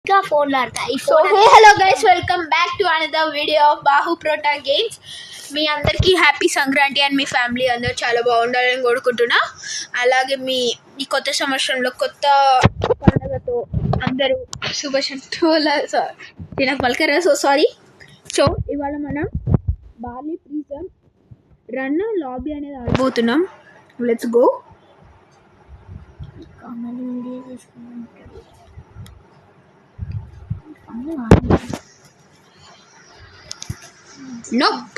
ఇంకా ఫోన్లో ఆడతాయి. So hello guys, welcome back to another video of బాహు ప్రోటా గేమ్స్. మీ అందరికీ హ్యాపీ సంక్రాంతి అండ్ మీ ఫ్యామిలీ అందరూ చాలా బాగుండాలని కోరుకుంటున్నా. అలాగే ఈ కొత్త సంవత్సరంలో కొత్త పండుగతో అందరూ నాకు పలకరా, సో సారీ. సో ఇవాళ మనం బార్లీ ప్రిజం రన్ లాబీ అనేది ఆడబోతున్నాం. Let's go. నోప్,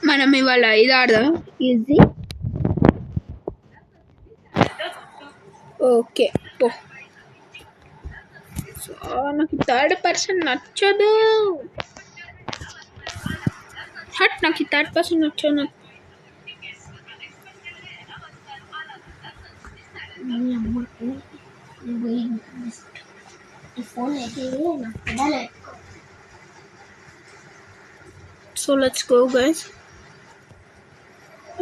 మనం ఇవాళ ఇది ఆడదాం. ఈజీ. ఓకే పో. సో నాకు థర్డ్ పర్సన్ నచ్చదు. నాకు థర్డ్ పర్సన్ నచ్చదు. So let's go guys.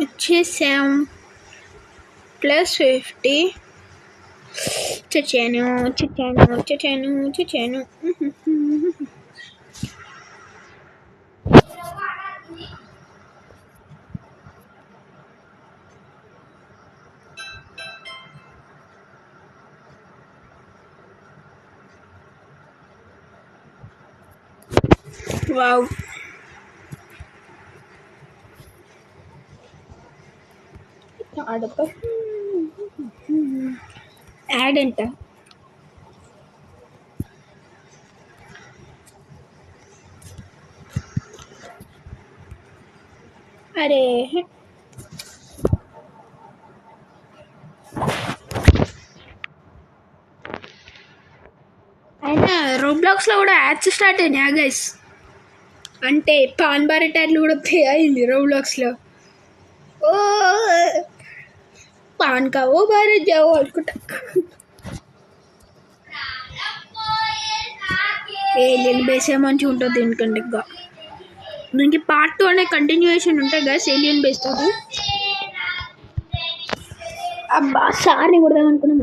వచ్చేసాం. +50. చచ్చాను. వావ్, యాడ్ ఎంత? అరే అయినా రోబ్లాక్స్లో కూడా యాడ్స్ స్టార్ట్ అయినాయా గైస్? అంటే పాన్ బారెట్ యాడ్లు కూడా ప్లే అయింది రోబ్లాక్స్లో. ఓ పాన్ కా ఓ భారత్ జావో అనుకుంటా. ఏలియన్ బేసే మంచిగా ఉంటుంది దీనికంటే. ఇంకా దీనికి పార్ట్ 2 అనే కంటిన్యూయేషన్ ఉంటాయి కదా ఏలియన్ బేస్ తోటి. అబ్బా సార్ని కొడదాం అనుకున్నాం.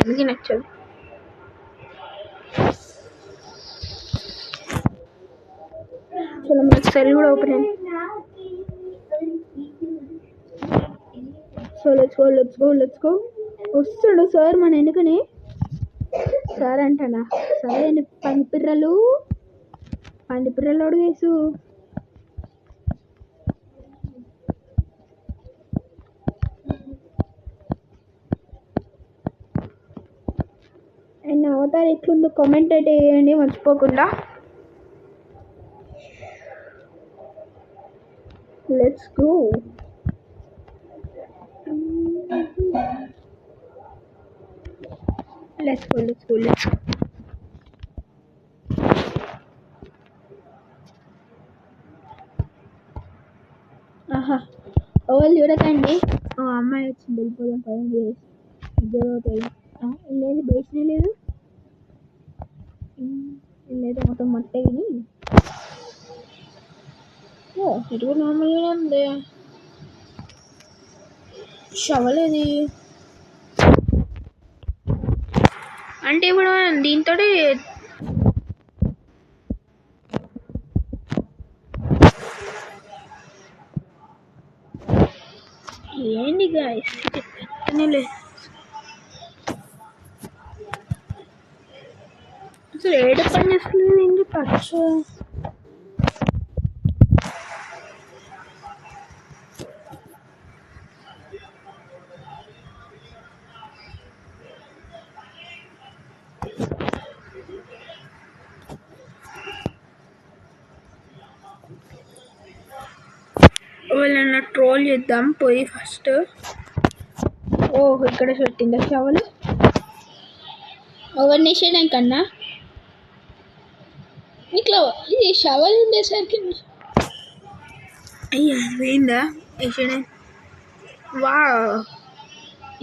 అందుకే నచ్చదు. చలో మనకి సెల్ కూడా ఓపెన్ అయింది. So let's go. వస్తాడు సార్ మన వెనుకనే. సార్ అంటానా? సరే పందిపిర్రలు అడిగేసు. అండ్ అవతార్ ఎట్లుందో కామెంట్ అయితే వేయండి మర్చిపోకుండా. Let's go. ఆహా, ఎవరు చూడకండి. అమ్మాయి వచ్చింది, వెళ్ళిపోదాం పదండి. ఇద్దరు లేదు, బేసినే లేదు. లేదు మొత్తం మట్టే. కానీ ఇది కూడా నార్మల్గానే ఉంది. షవలేది అంటే ఇప్పుడు మనం దీంతో ఏంటి గాయస్ లేదు అసలు ఏడ పని చేస్తలేదు. ఏంటి టచ్? వాళ్ళని ట్రోల్ చేద్దాం పోయి ఫస్ట్. ఓహ్, ఇక్కడ పెట్టిందా షవలు? ఎవరిని వేసేయడం కన్నా ఇట్లా ఇది షవల్ ఉండేసరికి అయ్యా పోయిందా వేసేయడం. వా,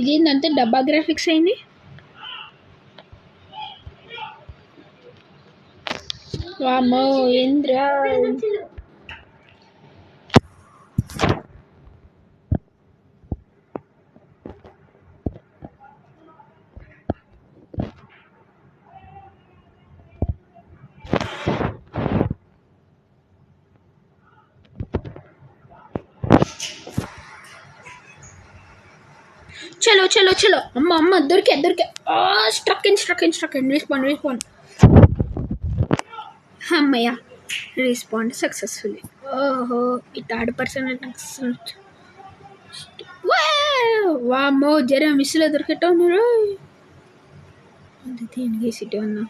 ఇది ఏంటంటే డబ్బా గ్రాఫిక్స్ అయింది. వామ్మో ఇంద్ర. చలో చలో చలో అమ్మ అమ్మ దొరికే స్ట్రక్ రెస్పాండ్ అమ్మయ్య రెస్పాండ్ సక్సెస్ఫుల్లీ. ఓహో ఈ థర్డ్ పర్సన్ వామ్మో జర మిస్లో దొరికేటో ఉన్నారు. దేనికి సిటీ ఉన్నా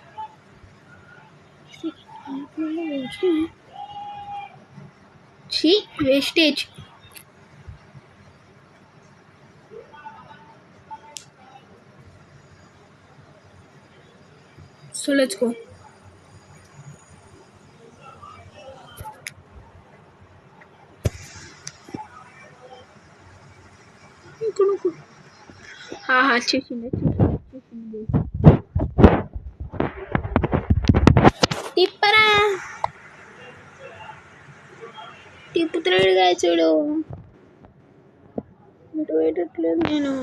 వేస్టేజ్. So let's go. వచ్చేసింది తిప్పరా తిప్పుతున్నాడుగా చూడు. ఇటు పోయేటట్లేదు నేను.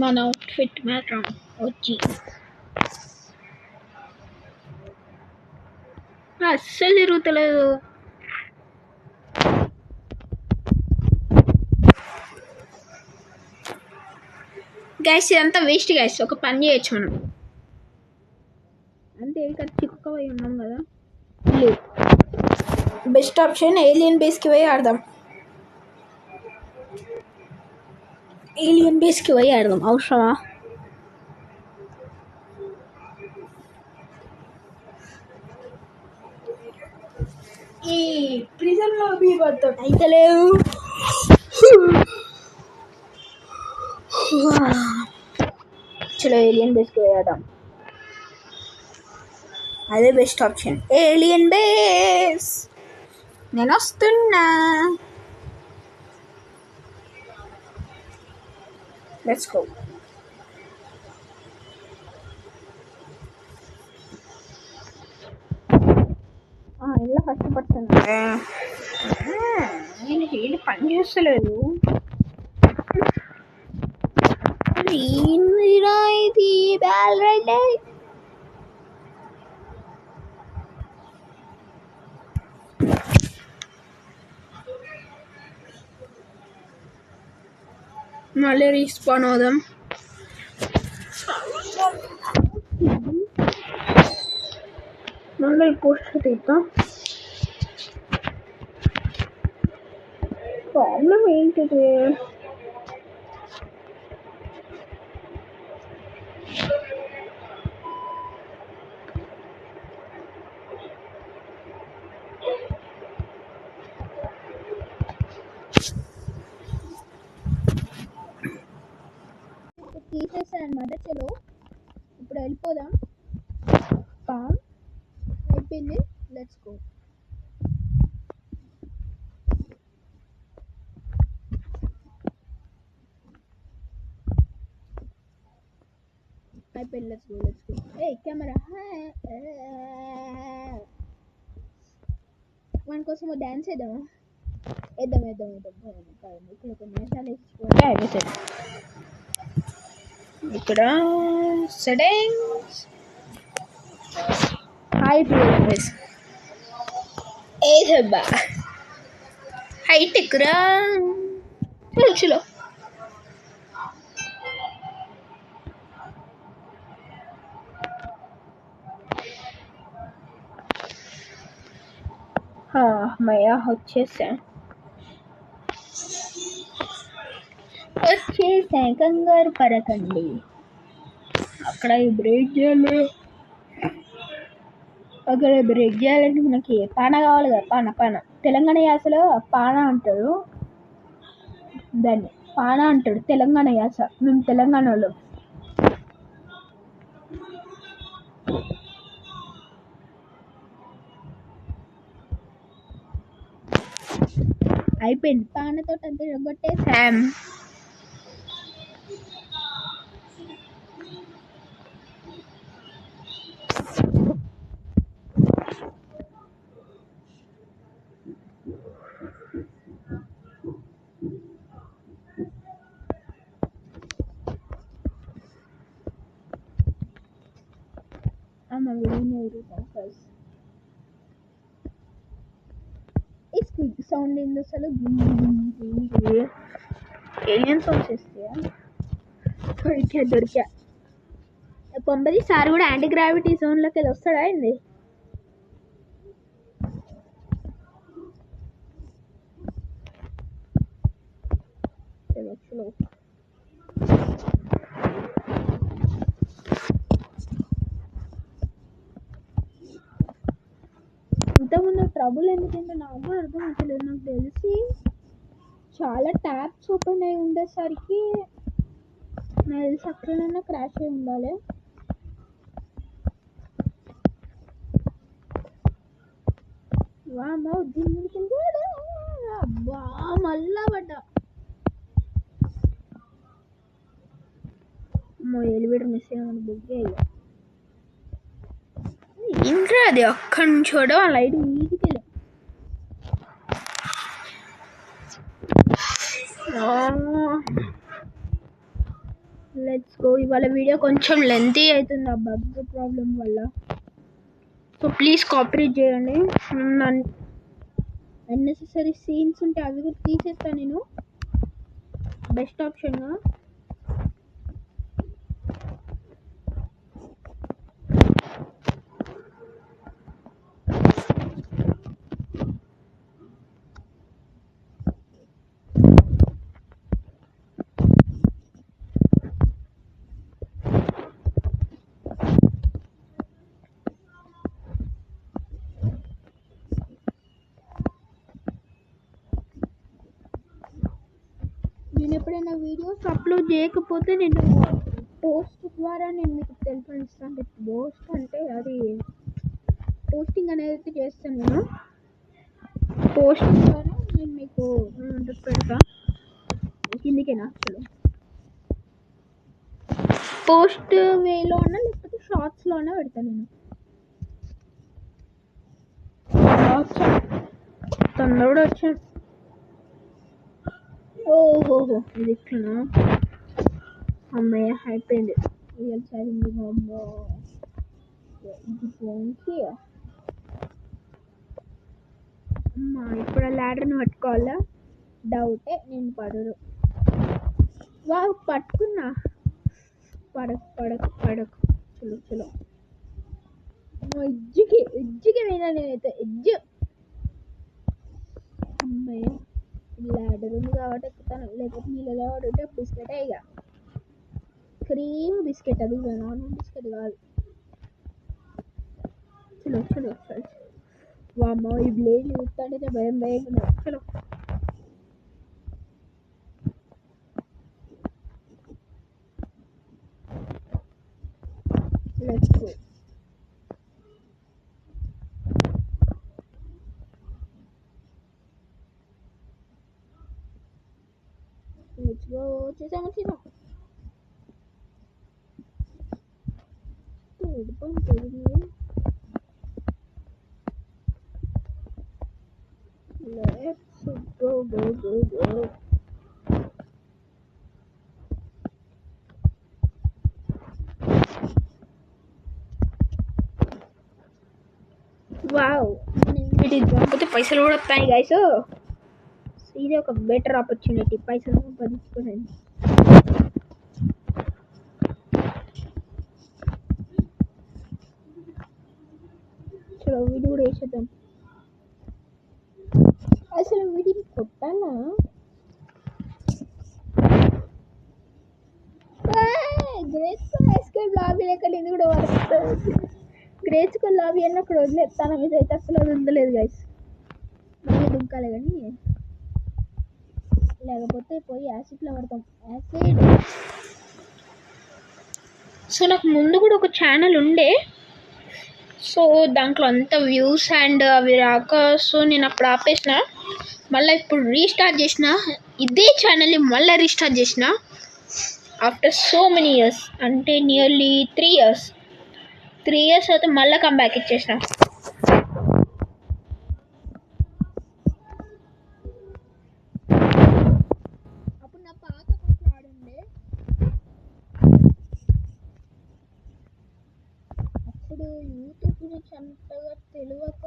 మన అవుట్ఫిట్ మాత్రం వచ్చి అస్సలు తిరుగుతలేదు. గ్యాస్ ఇదంతా వేస్ట్ గ్యాస్. ఒక పని చేయొచ్చు మనం. అంటే ఇక్కడ చిక్కుపోయి ఉన్నాం కదా. బెస్ట్ ఆప్షన్ ఏలియన్ బేస్కి పోయి ఆడదాం. అవసరమా? ఈ ప్రిజన్లో బీబర్తో అయితే లేవు. చలో ఏలియన్ బేస్కి పోయాడాం. అదే బెస్ట్ ఆప్షన్. Alien base. నేను వస్తున్నా. Let's go. ఇలా కష్టపడుతున్నా. నేను హీడ్ పని చేస్తలేదు. ఇది బ్యాలెండే. మళ్ళీ రీస్పాన్ అవుదాం. మళ్ళీ పోస్ట్ తీద్దాం. ప్రాబ్లం ఏంటిది? తీసేసాను అన్నమాట. చలో ఇప్పుడు వెళ్ళిపోదాం. అయిపోయింది. Let's go. అయిపోయింది. Let's go. ఏ కెమెరా మన కోసం డ్యాన్స్ వేద్దామా? వేద్దాం. ఇక్కడ ఒక నిమిషాలు వేసుకుంటే అయిపోతుంది. ఇక్కడ సెట్టింగ్స్ ఏదబ్బా హైటెక్ రా. చలో మయా వచ్చేసా కంగారు పడకండి. అక్కడ బ్రేక్ చేయాలంటే మనకి పాన కావాలి కదా. పాన తెలంగాణ యాసలో పాన అంటాడు. దాన్ని పాన అంటాడు తెలంగాణ యాస. మేము తెలంగాణలో. అయిపోయింది. పానతో అంతే కొట్టేసాం. తిరుగుతాం ఫస్ట్. ఈ స్క్విడ్ సౌండ్ ఏంది అసలు? ఏలియన్ సౌండ్స్ వస్తాయా? దొరికా పొంబది సార్ కూడా యాంటీ గ్రావిటీ జోన్లోకి వెళ్ళి వస్తాడా ఏంది? ఇంతకుముందు ట్రబుల్ ఎందుకంటే నాకు కూడా అర్థం అవుతలేదు. నాకు తెలిసి చాలా ట్యాప్స్ ఓపెన్ అయి ఉండేసరికి నాకు తెలిసి అక్కడైనా క్రాష్ అయి ఉండాలి. వామ్మో దీనికి అబ్బా మళ్ళా పడ్డా. ఎలివేటర్ మిస్ అయ్యామని బుక్ అయ్యా. ఇంట్లో అది అక్కడి నుంచి కూడా లైట్ మీదికి వెళ్ళాం. Let's go. ఇవాళ వీడియో కొంచెం లెంతీ అవుతుంది ఆ బగ్ ప్రాబ్లం వల్ల. సో ప్లీజ్ కోఆపరేట్ చేయండి. అన్నెసెసరీ సీన్స్ ఉంటే అవి కూడా తీసేస్తాను నేను బెస్ట్ ఆప్షన్గా. నేను ఎప్పుడైనా వీడియోస్ అప్లోడ్ చేయకపోతే నేను పోస్ట్ ద్వారా నేను మీకు తెలుపుతాను. పోస్ట్ అంటే అది పోస్టింగ్ అనేది చేస్తాను. నేను పోస్ట్ ద్వారా నేను మీకు పెడతా. కిందికేనా అసలు పోస్ట్ వేలోనా లేకపోతే షార్ట్స్లోనే పెడతాను నేను. తొందర కూడా వచ్చాను. ఓహోహో ఇది ఇట్లా అమ్మయ్య అయిపోయింది. చదివింది అమ్మో ఇది పోయింది అమ్మా. ఇప్పుడు ఆ ల్యాడర్ని పట్టుకోవాలా? డౌటే, నేను పడరు. వా పట్టుకున్నా. పడకు చలో చలో. ఎజ్జికి పోయినా నేనైతే ఎజ్జు. అమ్మయ్య ల్యాడర్ ఉంది కాబట్టి ఎక్కుతాను. లేకపోతే నీళ్ళలో పడుంటే బిస్కెట్ ఇక క్రీమ్ బిస్కెట్. అది నార్మల్ బిస్కెట్ కాదు. చలో చలో చలో. వామ్మో ఈ బ్లేడ్ చూస్తుంటే భయం భయంగా. చలో లెట్స్ గో. చేసాము Let's go. వావ్ కాకపోతే పైసలు కూడా వస్తాయి గైస్. ఇది ఒక బెటర్ ఆపర్చునిటీ పైసలు సంపాదించుకోవడానికి. చలో వీడి కూడా వేసేద్దాం. అసలు వీడిని కొట్టాలా? గ్రేట్ స్కూల్ ఎస్కేప్ లాబీ లెక్క ఇది కూడా వస్తుంది. గ్రేట్ స్కూల్ లాబీ అని అక్కడ వదిలేస్తాను. మీద అయితే అసలు అది ఉండలేదు గైస్. మళ్ళీ దుంకాలి కానీ లేకపోతే పోయి యాసిడ్లో పడతాం. యాసిడ్. సో నాకు ముందు కూడా ఒక ఛానల్ ఉండే. సో దాంట్లో అంత వ్యూస్ అండ్ అవి రాక సో నేను అప్పుడు ఆపేసిన. మళ్ళీ ఇప్పుడు రీస్టార్ట్ చేసిన. ఇదే ఛానల్ని మళ్ళీ రీస్టార్ట్ చేసిన ఆఫ్టర్ సో మెనీ ఇయర్స్. అంటే నియర్లీ 3 years. 3 years అయితే మళ్ళీ కంబ్యాక్ ఇచ్చేసిన. అప్పుడు నా పాత కొంచెం ఆడుండే. అప్పుడు యూట్యూబ్ గురించి అంతగా తెలియక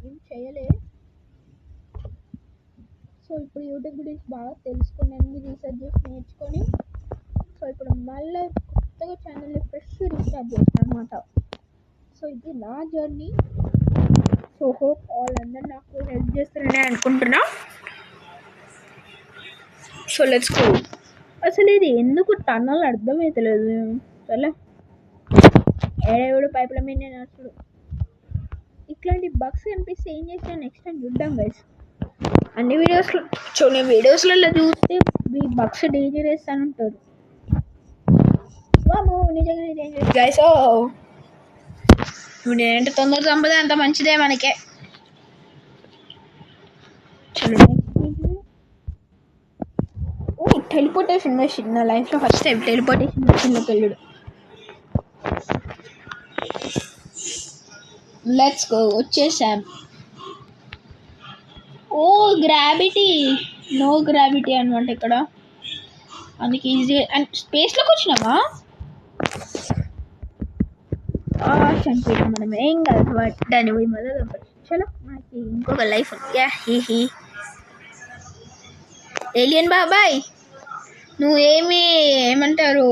ఏం చేయలే. సో ఇప్పుడు యూట్యూబ్ గురించి బాగా తెలుసుకొని అన్ని రీసెర్చ్ చేసి నేర్చుకొని సో ఇప్పుడు మళ్ళీ కొత్తగా ఛానల్ని ఫ్రెష్ రీస్టార్ట్ చేస్తాను అనమాట. సో ఇది నా జర్నీ. సో హోప్ వాళ్ళందరూ నాకు హెల్ప్ చేస్తారని అనుకుంటున్నా. So let's go. అసలు ఇది ఎందుకు టన్నల్ అర్థమవుతలేదు. సరే ఏడేవుడు పైపుల మీద నడుచుడు. ఇట్లాంటి బగ్స్ కనిపిస్తే ఏం చేసినా నెక్స్ట్ టైం చూద్దాం గైస్. అన్ని వీడియోస్లలో చూస్తే ఈ బగ్స్ డేంజరస్ అని ఉంటారు. వాము నిజంగానే డేంజరస్ గైస్. ఇప్పుడు నేనంటే తొందర చంపదే అంత మంచిదే మనకే. టెలిపోర్టేషన్ మెషిన్ నా లైఫ్లో ఫస్ట్ టైం టెలిపోర్టేషన్ మెషిన్లోకి వెళ్ళాడు. Let's go. వచ్చేసాం. ఓ గ్రావిటీ నో గ్రావిటీ అనమాట ఇక్కడ. అందుకే ఈజీగా అండ్ స్పేస్లోకి వచ్చినామా. చనిపోయాం మనం. ఏం కాదు దాన్ని పోయి మొదలు చలో మనకి ఇంకొక లైఫ్ ఉంది. ఏలియన్ బాబాయ్ నువ్వు ఏమంటారు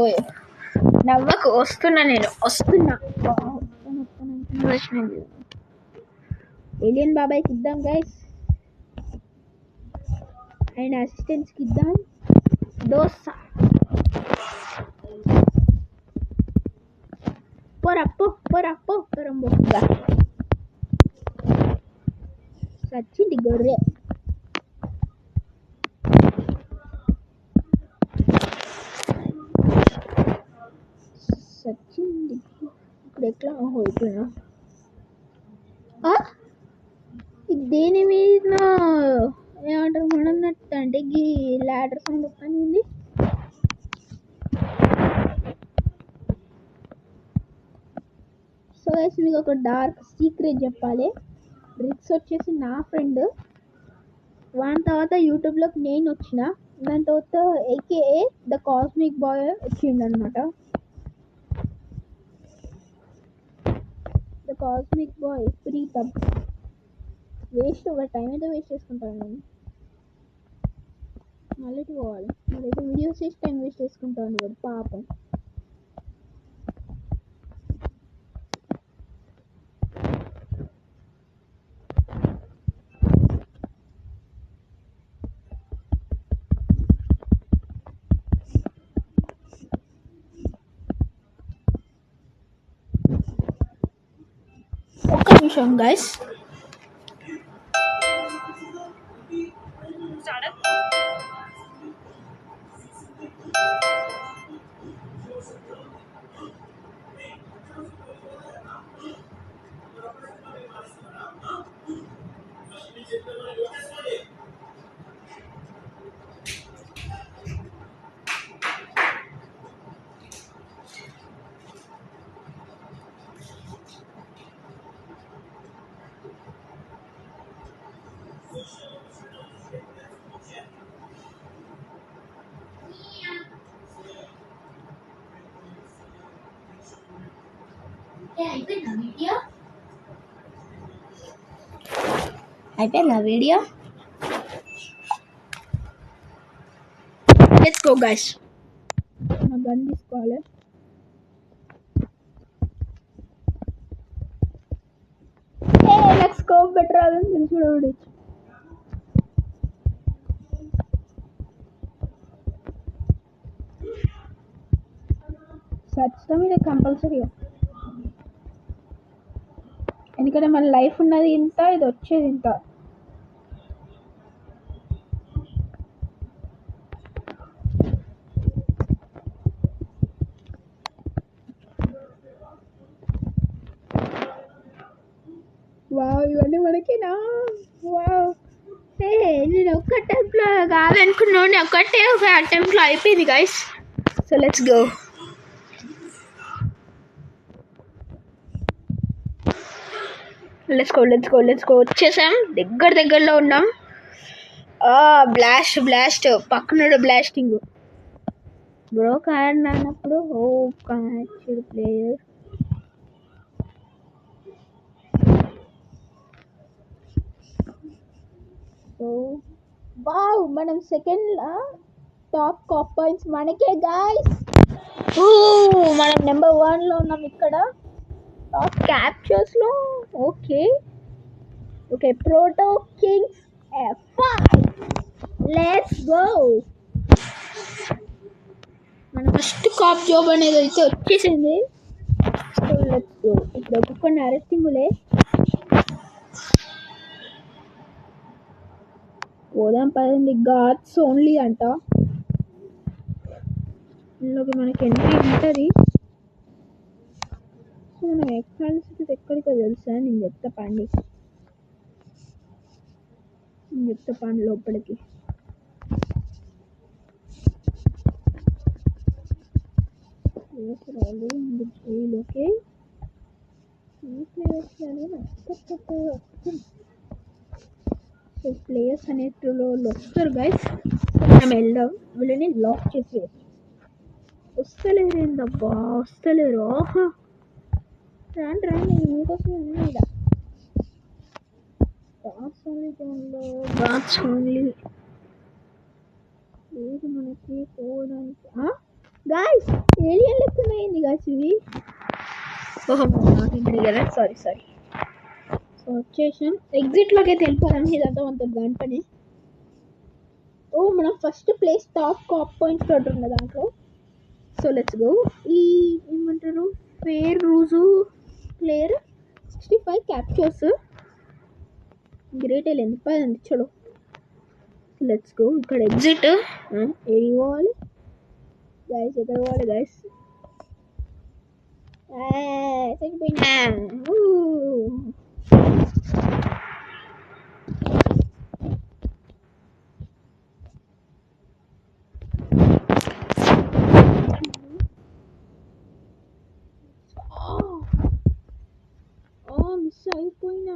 నవ్వకు. వస్తున్నా ఏలియన్ బాబాయ్కి ఇద్దాం గైస్. అండ్ అసిస్టెంట్స్కి ఇద్దాం. దోశ పొరబ్బొగా సచ్చింది గొర్రె. సచ్చింది. ఇప్పుడు ఎట్లా అయిపోయినా దేని మీద ఏమంటారు మనన్నట్టు అంటే గీ ల్యాడర్ సౌండ్ వస్తుంది. సో గైస్ మీకు ఒక డార్క్ సీక్రెట్ చెప్పాలి. రిక్స్ వచ్చేసి నా ఫ్రెండ్. దాని తర్వాత యూట్యూబ్లోకి నేను వచ్చిన. దాని తర్వాత ఏకేఏ ద కాస్మిక్ బాయ్ వచ్చిండనమాట. The cosmic boy Preetam. Waste ఒక టైం అయితే వేస్ట్ చేసుకుంటాను నేను. మళ్ళీ పోవాలి. మళ్ళీ వీడియోస్ చేసి టైం వేస్ట్ చేసుకుంటాను వాడు పాపం. ఒక్క నిమిషం గైస్. అయిపోయిందా వీడియో. Let's go guys. నా గన్ తీసుకోవాలి. నాకు స్కోప్ బెటర్ రాదని తెలిసి కూడా ఖచ్చితంగా ఇది కంపల్సరీగా. ఎందుకంటే మన లైఫ్ ఉన్నది ఇంత, ఇది వచ్చేది ఇంత. వావ్ ఇవన్నీ మనకేనా. వావ్ నేను ఒక్క అటెంప్ట్లో కాదనుకున్నాను. ఒక్కటే ఒక అటెంప్ట్లో అయిపోయింది guys. So let's go. Let's go. వచ్చేసాం. దగ్గరలో ఉన్నాం. బ్లాస్ట్ పక్కన బ్లాస్టింగ్. బ్రో కార్డ్ అన్నప్పుడు క్యాచ్డ్ ప్లేయర్. సో వావ్, మనం సెకండ్ టాప్ కాప్ పాయింట్స్ మనకే గాయ్స్. మనం నెంబర్ 1లో ఉన్నాం ఇక్కడ టాప్ క్యాప్చర్స్లో. Okay okay, proto kings F5. Let's go. మన ఫస్ట్ కాప్ జాబ్ అనేది అయితే వచ్చేసింది. So let's go. ఇప్పుడు ఒక్కొక్కరిని అరెస్టింగులే పోదాం పదండి. గాడ్స్ ఓన్లీ అంట. ఇందులోకి మనకి ఎంట్రీ ఉంటుంది. సో మనం ఎక్కాల్సింది ఎక్కడికో తెలుసా? నేను చెప్తా పండి లోపలికి. ఓకే, సో ప్లేయర్స్ అనేటిలో వస్తారు గైస్. మనం వెళ్దాం. వీళ్ళని లాక్ చేసి వస్తలేరు. ఏందబ్బా వస్తలేరు? ఆహా, రాండి రాండి, మీకోసం ఉన్నాయి. గాడ్స్ ఓన్లీ లేదు మనకి పోవడానికి. గాయ్స్ ఏలియన్ లెక్క ఉన్నాయండి గాయ్స్ ఇవి. ఓహో కదా, సారీ. సో వచ్చేసాం. ఎగ్జిట్లోకి అయితే వెళ్ళిపోదాం. ఇదంతా మనతో దాని పని. మనం first place top cap points తోటి ఉన్న దాంట్లో. So let's go. ఈ ఏమంటారు, ఫేర్ రూజు ప్లేయర్ 65 క్యాప్చర్స్. గ్రేట్ వెళ్ళింది. పదండి చలో, లెట్స్ గో. ఇక్కడ ఎగ్జిట్ ఏడి పోవాలి గైస్? ఎక్కడ పోవాలి గైస్? చనిపోయినా. మిస్ అయిపోయినా.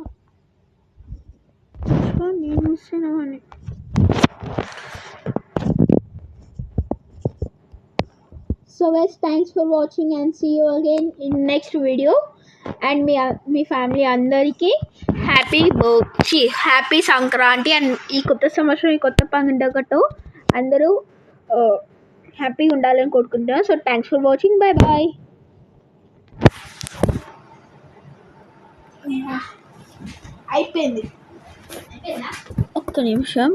నేను మిస్ అయినా అని. So guys, thanks for watching and see you again in next video. And me family అందరికీ హ్యాపీ సంక్రాంతి అండ్ ఈ కొత్త సంవత్సరం, ఈ కొత్త పండుగతో అందరూ హ్యాపీగా ఉండాలని కోరుకుంటున్నాను. So thanks for watching. Bye. అయిపోయింది. ఒక్క నిమిషం.